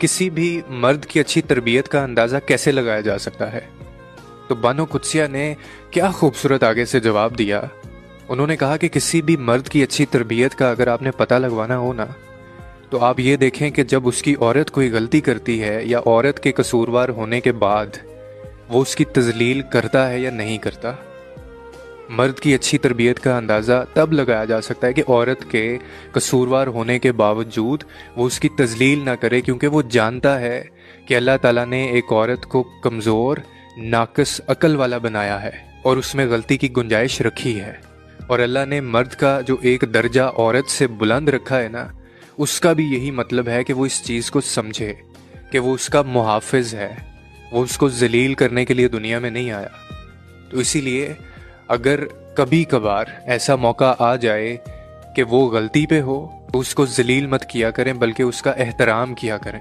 کسی بھی مرد کی اچھی تربیت کا اندازہ کیسے لگایا جا سکتا ہے؟ تو بانو قدسیہ نے کیا خوبصورت آگے سے جواب دیا۔ انہوں نے کہا کہ کسی بھی مرد کی اچھی تربیت کا اگر آپ نے پتہ لگوانا ہو نا، تو آپ یہ دیکھیں کہ جب اس کی عورت کوئی غلطی کرتی ہے یا عورت کے قصوروار ہونے کے بعد وہ اس کی تذلیل کرتا ہے یا نہیں کرتا۔ مرد کی اچھی تربیت کا اندازہ تب لگایا جا سکتا ہے کہ عورت کے قصوروار ہونے کے باوجود وہ اس کی تذلیل نہ کرے، کیونکہ وہ جانتا ہے کہ اللہ تعالیٰ نے ایک عورت کو کمزور، ناقص عقل والا بنایا ہے اور اس میں غلطی کی گنجائش رکھی ہے، اور اللہ نے مرد کا جو ایک درجہ عورت سے بلند رکھا ہے نا، اس کا بھی یہی مطلب ہے کہ وہ اس چیز کو سمجھے کہ وہ اس کا محافظ ہے، وہ اس کو ذلیل کرنے کے لیے دنیا میں نہیں آیا۔ تو اسی لیے اگر کبھی کبھار ایسا موقع آ جائے کہ وہ غلطی پہ ہو تو اس کو ذلیل مت کیا کریں، بلکہ اس کا احترام کیا کریں۔